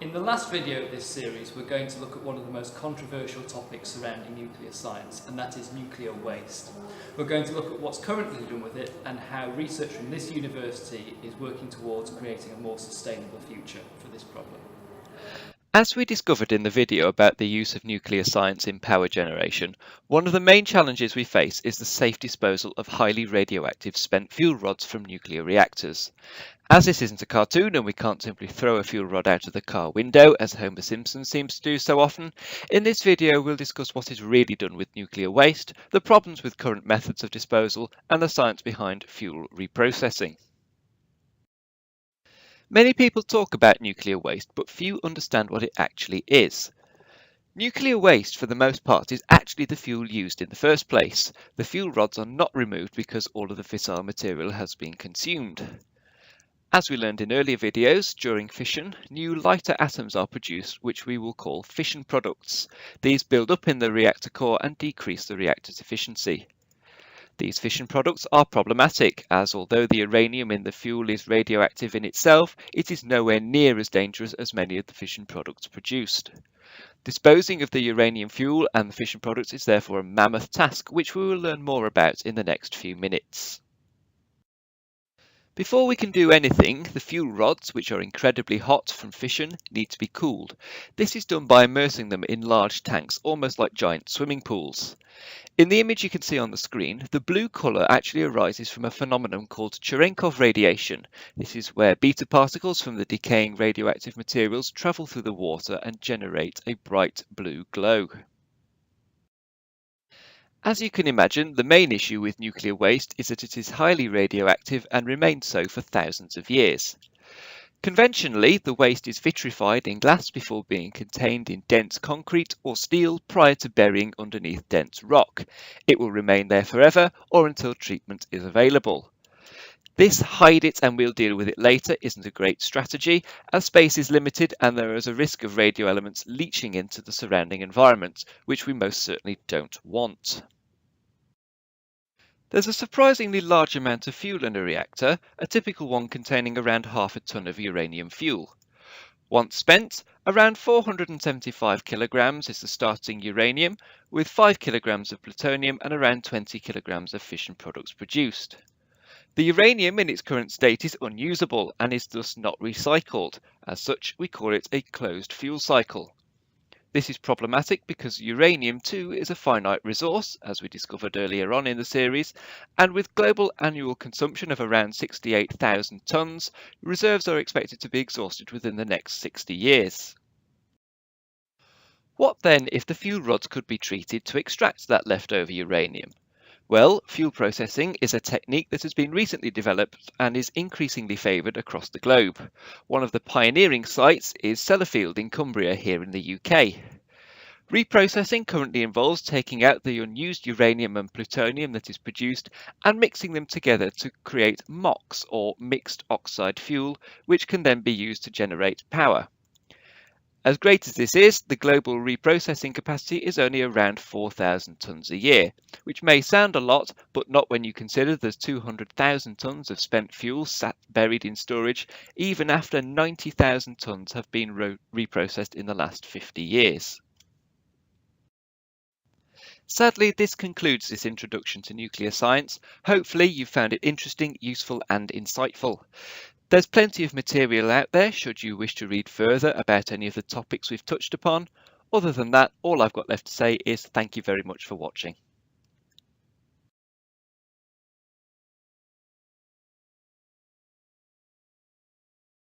In the last video of this series, we're going to look at one of the most controversial topics surrounding nuclear science, and that is nuclear waste. We're going to look at what's currently done with it and how research from this university is working towards creating a more sustainable future for this problem. As we discovered in the video about the use of nuclear science in power generation, one of the main challenges we face is the safe disposal of highly radioactive spent fuel rods from nuclear reactors. As this isn't a cartoon and we can't simply throw a fuel rod out of the car window as Homer Simpson seems to do so often, in this video we'll discuss what is really done with nuclear waste, the problems with current methods of disposal, and the science behind fuel reprocessing. Many people talk about nuclear waste, but few understand what it actually is. Nuclear waste, for the most part, is actually the fuel used in the first place. The fuel rods are not removed because all of the fissile material has been consumed. As we learned in earlier videos, during fission, new lighter atoms are produced, which we will call fission products. These build up in the reactor core and decrease the reactor's efficiency. These fission products are problematic, as although the uranium in the fuel is radioactive in itself, it is nowhere near as dangerous as many of the fission products produced. Disposing of the uranium fuel and the fission products is therefore a mammoth task, which we will learn more about in the next few minutes. Before we can do anything, the fuel rods, which are incredibly hot from fission, need to be cooled. This is done by immersing them in large tanks, almost like giant swimming pools. In the image you can see on the screen, the blue colour actually arises from a phenomenon called Cherenkov radiation. This is where beta particles from the decaying radioactive materials travel through the water and generate a bright blue glow. As you can imagine, the main issue with nuclear waste is that it is highly radioactive and remains so for thousands of years. Conventionally, the waste is vitrified in glass before being contained in dense concrete or steel prior to burying underneath dense rock. It will remain there forever or until treatment is available. This hide it and we'll deal with it later isn't a great strategy, as space is limited and there is a risk of radio elements leaching into the surrounding environment, which we most certainly don't want. There's a surprisingly large amount of fuel in a reactor, a typical one containing around half a ton of uranium fuel. Once spent, around 475 kilograms is the starting uranium, with 5 kilograms of plutonium and around 20 kilograms of fission products produced. The uranium in its current state is unusable and is thus not recycled. As such, we call it a closed fuel cycle. This is problematic because uranium too is a finite resource, as we discovered earlier on in the series, and with global annual consumption of around 68,000 tonnes, reserves are expected to be exhausted within the next 60 years. What then if the fuel rods could be treated to extract that leftover uranium? Well, fuel processing is a technique that has been recently developed and is increasingly favoured across the globe. One of the pioneering sites is Sellafield in Cumbria here in the UK. Reprocessing currently involves taking out the unused uranium and plutonium that is produced and mixing them together to create MOX, or mixed oxide fuel, which can then be used to generate power. As great as this is, the global reprocessing capacity is only around 4,000 tonnes a year, which may sound a lot, but not when you consider there's 200,000 tonnes of spent fuel sat buried in storage, even after 90,000 tonnes have been reprocessed in the last 50 years. Sadly, this concludes this introduction to nuclear science. Hopefully you found it interesting, useful and insightful. There's plenty of material out there should you wish to read further about any of the topics we've touched upon. Other than that, all I've got left to say is thank you very much for watching.